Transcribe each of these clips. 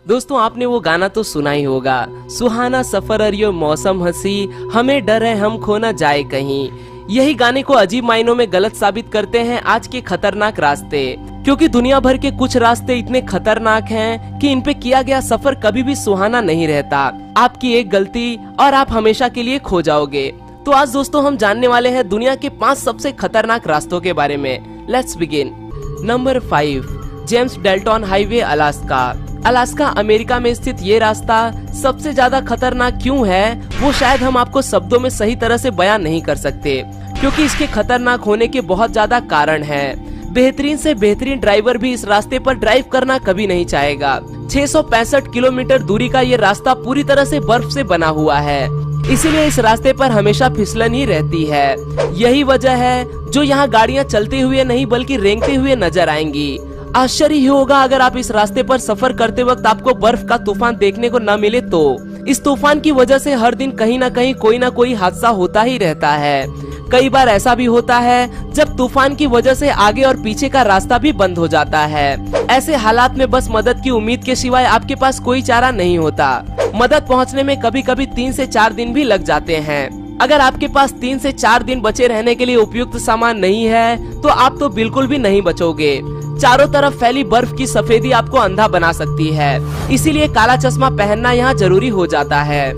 दोस्तों आपने वो गाना तो सुना ही होगा, सुहाना सफर और ये मौसम हंसी, हमें डर है हम खो न जाए कहीं। यही गाने को अजीब मायनों में गलत साबित करते हैं आज के खतरनाक रास्ते, क्योंकि दुनिया भर के कुछ रास्ते इतने खतरनाक हैं कि इन पे किया गया सफर कभी भी सुहाना नहीं रहता। आपकी एक गलती और आप हमेशा के लिए खो जाओगे। तो आज दोस्तों हम जानने वाले हैं दुनिया के 5 सबसे खतरनाक रास्तों के बारे में। Let's begin. Number 5, James Dalton highway, Alaska. Alaska America में स्थित ये रास्ता सबसे ज्यादा खतरनाक क्यों है वो शायद हम आपको शब्दों में सही तरह से बयान नहीं कर सकते, क्योंकि इसके खतरनाक होने के बहुत ज्यादा कारण हैं। बेहतरीन से बेहतरीन ड्राइवर भी इस रास्ते पर ड्राइव करना कभी नहीं चाहेगा। 665 किलोमीटर दूरी का ये रास्ता पूरी तरह से बर्फ से बना हुआ है, इसीलिए इस रास्ते पर हमेशा फिसलन ही रहती है। यही वजह है जो यहाँ गाड़ियाँ चलते हुए नहीं बल्कि रेंगते हुए नजर आएंगी। आश्चर्य ही होगा अगर आप इस रास्ते पर सफर करते वक्त आपको बर्फ का तूफान देखने को न मिले तो। इस तूफान की वजह से हर दिन कहीं न कहीं कोई न कोई हादसा होता ही रहता है। कई बार ऐसा भी होता है जब तूफान की वजह से आगे और पीछे का रास्ता भी बंद हो जाता है। ऐसे हालात में बस मदद की उम्मीद के सिवाय आपके पास कोई चारा नहीं होता। मदद पहुंचने में कभी कभी 3 से 4 दिन भी लग जाते हैं। अगर आपके पास 3 से 4 दिन बचे रहने के लिए उपयुक्त सामान नहीं है तो आप तो बिल्कुल भी नहीं बचोगे। चारों तरफ फैली बर्फ की सफेदी आपको अंधा बना सकती है, इसीलिए काला चश्मा पहनना यहाँ जरूरी हो जाता है।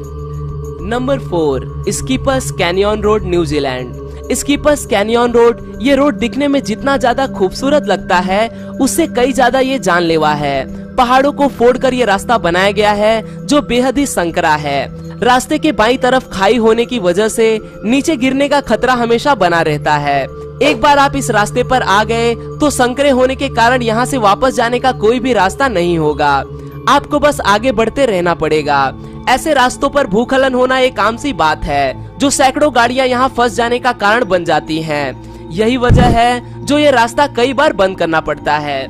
Number 4, skippers canyon road, New Zealand. Skippers canyon road, ये रोड दिखने में जितना ज्यादा खूबसूरत लगता है उससे कई ज्यादा ये जानलेवा है। पहाड़ों को फोड़कर ये रास्ता बनाया गया है जो बेहद ही संकरा है। रास्ते के बाईं तरफ खाई होने की वजह से नीचे गिरने का खतरा हमेशा बना रहता है। एक बार आप इस रास्ते पर आ गए तो संकरे होने के कारण यहाँ से वापस जाने का कोई भी रास्ता नहीं होगा। आपको बस आगे बढ़ते रहना पड़ेगा। ऐसे रास्तों पर भूस्खलन होना एक आम सी बात है जो सैकड़ों गाड़ियां यहाँ फंस जाने का कारण बन जाती हैं। यही वजह है जो ये रास्ता कई बार बंद करना पड़ता है।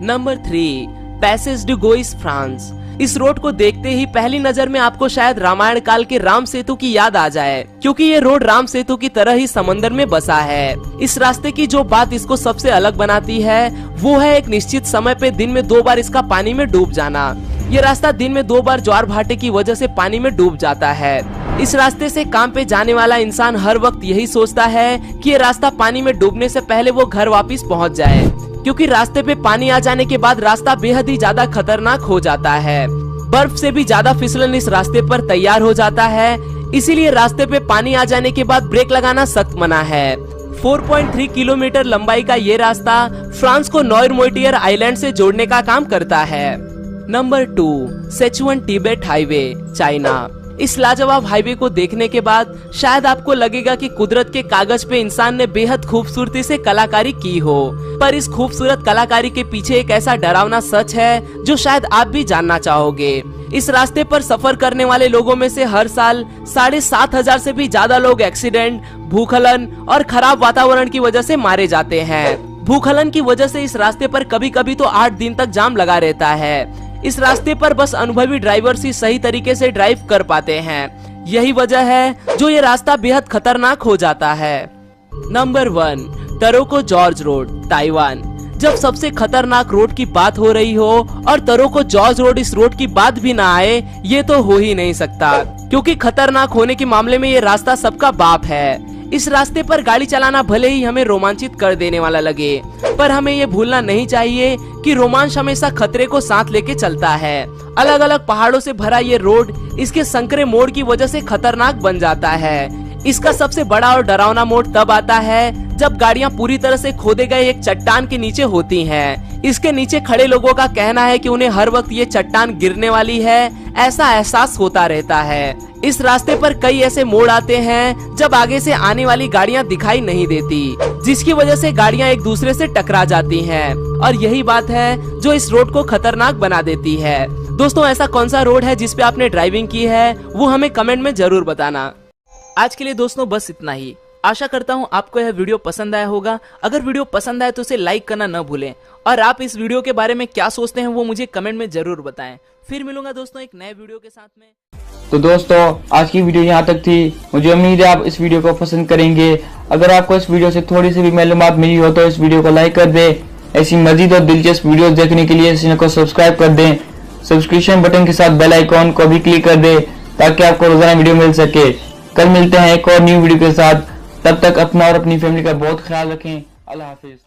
Number 3, Passage du Gois, France. इस रोड को देखते ही पहली नजर में आपको शायद रामायण काल के राम सेतु की याद आ जाए, क्योंकि ये रोड राम सेतु की तरह ही समंदर में बसा है। इस रास्ते की जो बात इसको सबसे अलग बनाती है वो है एक निश्चित समय पे दिन में 2 बार इसका पानी में डूब जाना। ये रास्ता दिन में 2 बार ज्वार भाटे की वजह से पानी में डूब जाता है। इस रास्ते से काम पे जाने वाला इंसान हर वक्त यही सोचता है कि ये रास्ता पानी में डूबने से पहले वो घर वापस पहुंच जाए, क्योंकि रास्ते पे पानी आ जाने के बाद रास्ता बेहद ही ज्यादा खतरनाक हो जाता है। बर्फ से भी ज्यादा फिसलन इस रास्ते पर तैयार हो जाता है, इसीलिए रास्ते पे पानी आ जाने के बाद ब्रेक लगाना सख्त मना है। 4.3 किलोमीटर लंबाई का ये रास्ता फ्रांस को नॉर्मोटियर आइलैंड से जोड़ने का काम करता है। Number 2, Sichuan Tibet highway, China. इस लाजवाब हाईवे को देखने के बाद शायद आपको लगेगा कि कुदरत के कागज पे इंसान ने बेहद खूबसूरती से कलाकारी की हो, पर इस खूबसूरत कलाकारी के पीछे एक ऐसा डरावना सच है जो शायद आप भी जानना चाहोगे। इस रास्ते पर सफर करने वाले लोगों में से हर साल 7,500 से भी ज्यादा लोग एक्सीडेंट, भूस्खलन और खराब वातावरण की वजह से मारे जाते हैं। भूस्खलन की वजह से इस रास्ते पर कभी कभी तो 8 दिन तक जाम लगा रहता है। इस रास्ते पर बस अनुभवी ड्राइवर्स ही सही तरीके से ड्राइव कर पाते हैं। यही वजह है जो ये रास्ता बेहद खतरनाक हो जाता है। Number 1, Taroko Gorge road, Taiwan. जब सबसे खतरनाक रोड की बात हो रही हो और तरोको जॉर्ज रोड इस रोड की बात भी ना आए, ये तो हो ही नहीं सकता, क्योंकि खतरनाक होने के मामले में ये रास्ता सबका बाप है। इस रास्ते पर गाड़ी चलाना भले ही हमें रोमांचित कर देने वाला लगे, पर हमें ये भूलना नहीं चाहिए कि रोमांच हमेशा खतरे को साथ लेके चलता है। अलग अलग पहाड़ों से भरा ये रोड इसके संकरे मोड़ की वजह से खतरनाक बन जाता है। इसका सबसे बड़ा और डरावना मोड़ तब आता है जब गाड़ियां पूरी तरह से खोदे गए एक चट्टान के नीचे होती हैं। इसके नीचे खड़े लोगों का कहना है कि उन्हें हर वक्त ये चट्टान गिरने वाली है, ऐसा एहसास होता रहता है। इस रास्ते पर कई ऐसे मोड़ आते हैं जब आगे से आने वाली गाड़ियां दिखाई नहीं देती, जिसकी वजह से गाड़ियां एक दूसरे से टकरा जाती हैं, और यही बात है जो इस रोड को खतरनाक बना देती है। दोस्तों ऐसा कौन सा रोड है जिस पे आपने ड्राइविंग की है वो हमें कमेंट में जरूर बताना। आज के लिए दोस्तों बस इतना ही। आशा करता हूँ आपको यह वीडियो पसंद आया होगा। अगर वीडियो पसंद आए तो इसे लाइक करना न भूलें, और आप इस वीडियो के बारे में क्या सोचते हैं वो मुझे कमेंट में जरूर बताएं। फिर मिलूंगा दोस्तों एक नए वीडियो के साथ में। तो दोस्तों आज की वीडियो यहाँ तक थी। मुझे उम्मीद है आप इस वीडियो को पसंद करेंगे। अगर आपको इस वीडियो से थोड़ी सी भी मालूमात मिली हो तो इस वीडियो को लाइक कर दें। ऐसी मजीद और दिलचस्प वीडियो देखने के लिए इस चैनल को सब्सक्राइब कर दें। सब्सक्रिप्शन बटन के साथ बेल आइकॉन को भी क्लिक कर दे ताकि आपको रोजाना वीडियो मिल सके। कल मिलते हैं एक और न्यू वीडियो के साथ। तब तक अपना और अपनी फैमिली का बहुत ख्याल रखें। अल्लाह हाफिज।